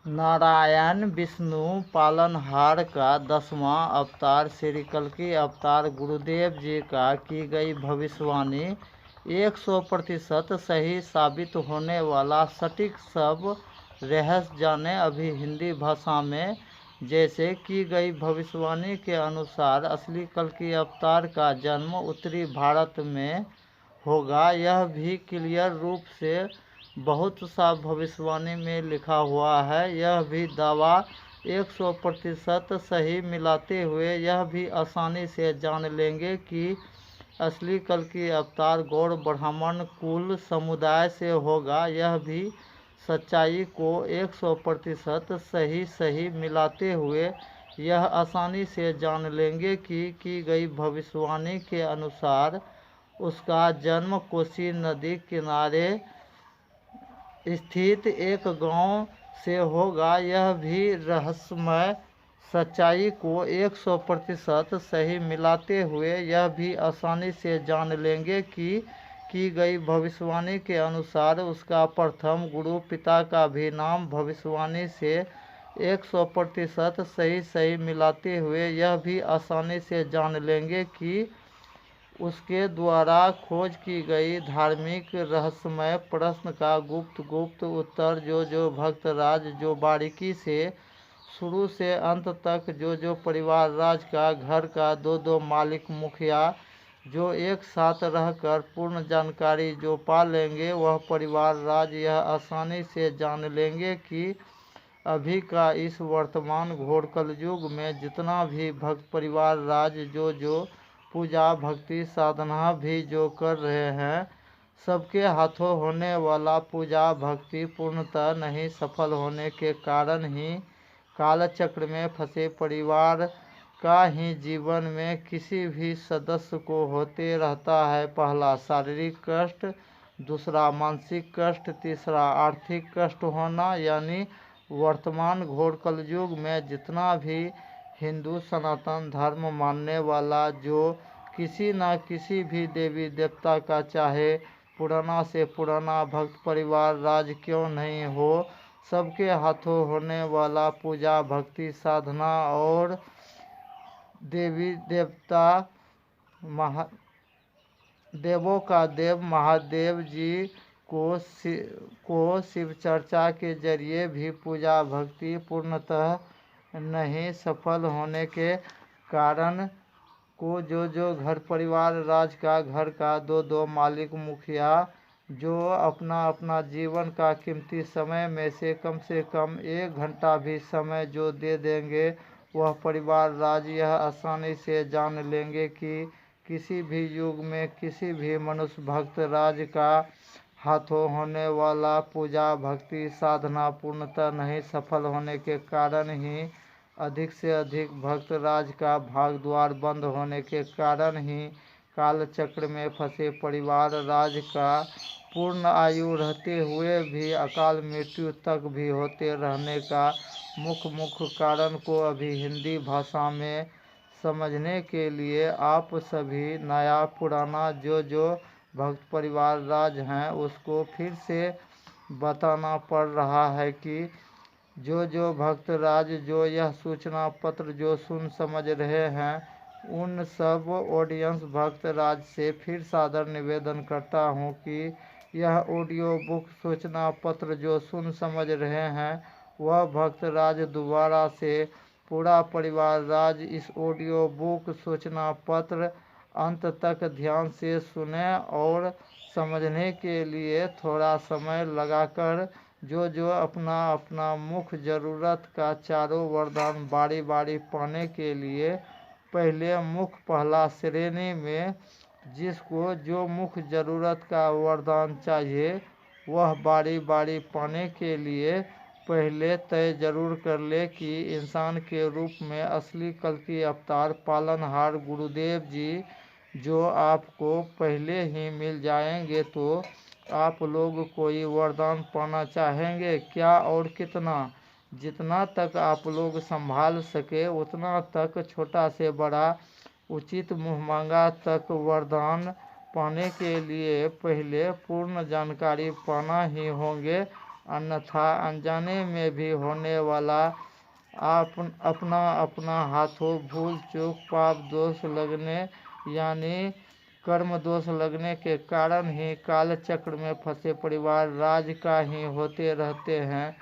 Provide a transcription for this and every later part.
नारायण विष्णु पालनहार का 10वां अवतार श्री कल्कि अवतार गुरुदेव जी का की गई भविष्यवाणी 100% सही साबित होने वाला सटीक सब रहस्य जाने। अभी हिंदी भाषा में जैसे की गई भविष्यवाणी के अनुसार असली कल्कि अवतार का जन्म उत्तरी भारत में होगा। यह भी क्लियर रूप से बहुत सा भविष्यवाणी में लिखा हुआ है। यह भी दावा 100% सही मिलाते हुए यह भी आसानी से जान लेंगे कि असली कल्कि अवतार गौड़ ब्राह्मण कुल समुदाय से होगा। यह भी सच्चाई को 100% सही मिलाते हुए यह आसानी से जान लेंगे कि की गई भविष्यवाणी के अनुसार उसका जन्म कोसी नदी किनारे स्थित एक गांव से होगा। यह भी रहस्यमय सच्चाई को 100% सही मिलाते हुए यह भी आसानी से जान लेंगे कि की गई भविष्यवाणी के अनुसार उसका प्रथम गुरु पिता का भी नाम भविष्यवाणी से 100% सही मिलाते हुए यह भी आसानी से जान लेंगे कि उसके द्वारा खोज की गई धार्मिक रहस्यमय प्रश्न का गुप्त उत्तर जो भक्त राज जो बारीकी से शुरू से अंत तक जो परिवार राज का घर का दो मालिक मुखिया जो एक साथ रहकर पूर्ण जानकारी जो पा लेंगे वह परिवार राज यह आसानी से जान लेंगे कि अभी का इस वर्तमान घोर कलयुग में जितना भी भक्त परिवार राज जो पूजा भक्ति साधना भी जो कर रहे हैं सबके हाथों होने वाला पूजा भक्ति पूर्णतः नहीं सफल होने के कारण ही कालचक्र में फंसे परिवार का ही जीवन में किसी भी सदस्य को होते रहता है। पहला शारीरिक कष्ट, दूसरा मानसिक कष्ट, तीसरा आर्थिक कष्ट होना। यानी वर्तमान घोर कलयुग में जितना भी हिंदू सनातन धर्म मानने वाला जो किसी न किसी भी देवी देवता का चाहे पुराना से पुराना भक्त परिवार राज क्यों नहीं हो सबके हाथों होने वाला पूजा भक्ति साधना और देवी देवता देवों का देव महादेव जी को शिव चर्चा के जरिए भी पूजा भक्ति पूर्णतः नहीं सफल होने के कारण को जो घर परिवार राज का घर का दो मालिक मुखिया जो अपना जीवन का कीमती समय में से कम 1 घंटा भी समय जो दे देंगे वह परिवार राज यह आसानी से जान लेंगे कि किसी भी युग में किसी भी मनुष्य भक्त राज का हाथों होने वाला पूजा भक्ति साधना पूर्णतः नहीं सफल होने के कारण ही अधिक से अधिक भक्त राज का भाग द्वार बंद होने के कारण ही कालचक्र में फंसे परिवार राज का पूर्ण आयु रहते हुए भी अकाल मृत्यु तक भी होते रहने का मुख्य कारण को अभी हिंदी भाषा में समझने के लिए आप सभी नया पुराना जो भक्त परिवार राज हैं उसको फिर से बताना पड़ रहा है कि जो भक्त राज जो यह सूचना पत्र जो सुन समझ रहे हैं उन सब ऑडियंस भक्त राज से फिर सादर निवेदन करता हूं कि यह ऑडियो बुक सूचना पत्र जो सुन समझ रहे हैं वह भक्त राज दोबारा से पूरा परिवार राज इस ऑडियो बुक सूचना पत्र अंत तक ध्यान से सुने और समझने के लिए थोड़ा समय लगाकर जो अपना मुख्य ज़रूरत का चारों वरदान बारी बारी पाने के लिए पहले पहला श्रेणी में जिसको जो मुख्य ज़रूरत का वरदान चाहिए वह बारी बारी पाने के लिए पहले तय जरूर कर ले कि इंसान के रूप में असली कल्कि अवतार पालनहार गुरुदेव जी जो आपको पहले ही मिल जाएंगे तो आप लोग कोई वरदान पाना चाहेंगे क्या और कितना? जितना तक आप लोग संभाल सके उतना तक छोटा से बड़ा उचित मुँहमांगा तक वरदान पाने के लिए पहले पूर्ण जानकारी पाना ही होंगे। अन्यथा अनजाने में भी होने वाला अपना अपना हाथों भूल चूक पाप दोष लगने यानी कर्म दोष लगने के कारण ही काल चक्र में फंसे परिवार राज का ही होते रहते हैं।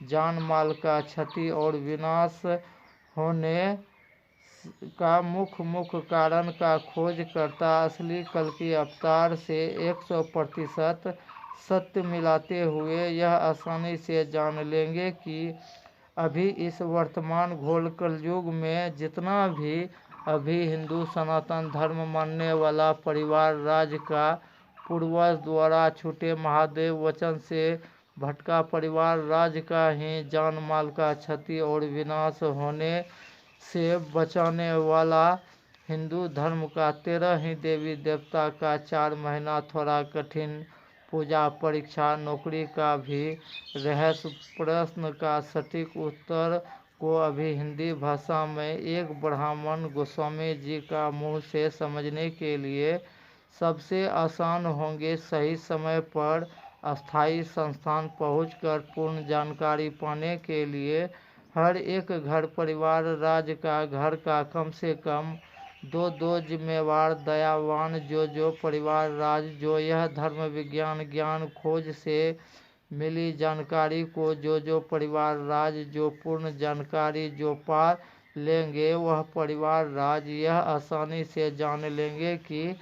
जान माल का क्षति और विनाश होने का मुख्य कारण का खोज करता असली कल की अवतार से 100% सत्य मिलाते हुए यह आसानी से जान लेंगे कि अभी इस वर्तमान घोल कलयुग में जितना भी अभी हिंदू सनातन धर्म मानने वाला परिवार राज का पूर्वज द्वारा छूटे महादेव वचन से भटका परिवार राज का ही जान माल का क्षति और विनाश होने से बचाने वाला हिंदू धर्म का 13 ही देवी देवता का 4 महीना थोड़ा कठिन पूजा परीक्षा नौकरी का भी रहस्य प्रश्न का सटीक उत्तर को अभी हिंदी भाषा में एक ब्राह्मण गोस्वामी जी का मुंह से समझने के लिए सबसे आसान होंगे। सही समय पर अस्थायी संस्थान पहुंचकर पूर्ण जानकारी पाने के लिए हर एक घर परिवार राज का घर का कम से कम दो जिम्मेवार दयावान जो परिवार राज जो यह धर्म विज्ञान ज्ञान खोज से मिली जानकारी को जो परिवार राज जो पूर्ण जानकारी जो पा लेंगे वह परिवार राज यह आसानी से जान लेंगे कि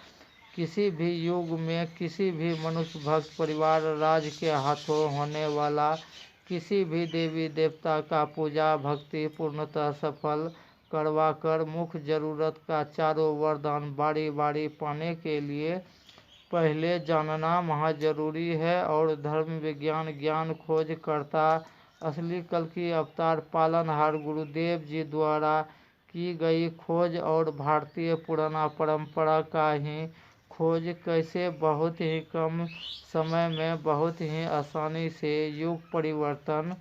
किसी भी युग में किसी भी मनुष्य भक्त परिवार राज के हाथों होने वाला किसी भी देवी देवता का पूजा भक्ति पूर्णतः सफल करवाकर मुख्य जरूरत का चारों वरदान बारी बारी पाने के लिए पहले जानना महाजरूरी है। और धर्म विज्ञान ज्ञान खोज करता असली कल की अवतार पालनहार गुरुदेव जी द्वारा की गई खोज और भारतीय पुराना परंपरा का ही खोज कैसे बहुत ही कम समय में बहुत ही आसानी से युग परिवर्तन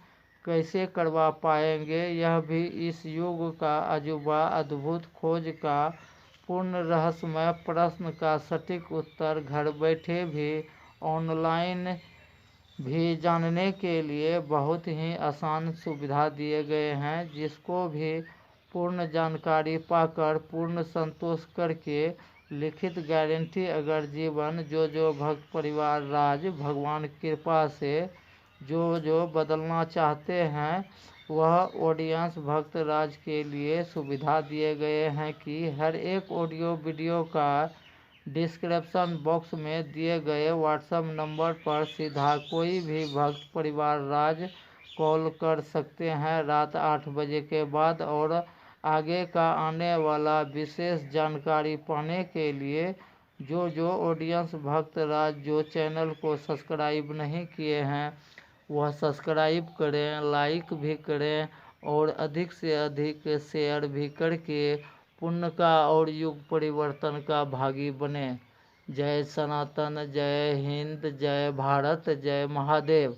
कैसे करवा पाएंगे यह भी इस युग का अजूबा अद्भुत खोज का पूर्ण रहस्यमय प्रश्न का सटीक उत्तर घर बैठे भी ऑनलाइन भी जानने के लिए बहुत ही आसान सुविधा दिए गए हैं जिसको भी पूर्ण जानकारी पाकर पूर्ण संतोष करके लिखित गारंटी अगर जीवन जो भक्त परिवार राज भगवान कृपा से जो बदलना चाहते हैं वह ऑडियंस भक्त राज के लिए सुविधा दिए गए हैं कि हर एक ऑडियो वीडियो का डिस्क्रिप्शन बॉक्स में दिए गए व्हाट्सएप नंबर पर सीधा कोई भी भक्त परिवार राज कॉल कर सकते हैं रात 8 बजे के बाद और आगे का आने वाला विशेष जानकारी पाने के लिए जो ऑडियंस भक्त राज जो चैनल को सब्सक्राइब नहीं किए हैं वह सब्सक्राइब करें लाइक भी करें और अधिक से अधिक शेयर भी करके पुण्य का और युग परिवर्तन का भागी बने। जय सनातन जय हिंद जय भारत जय महादेव।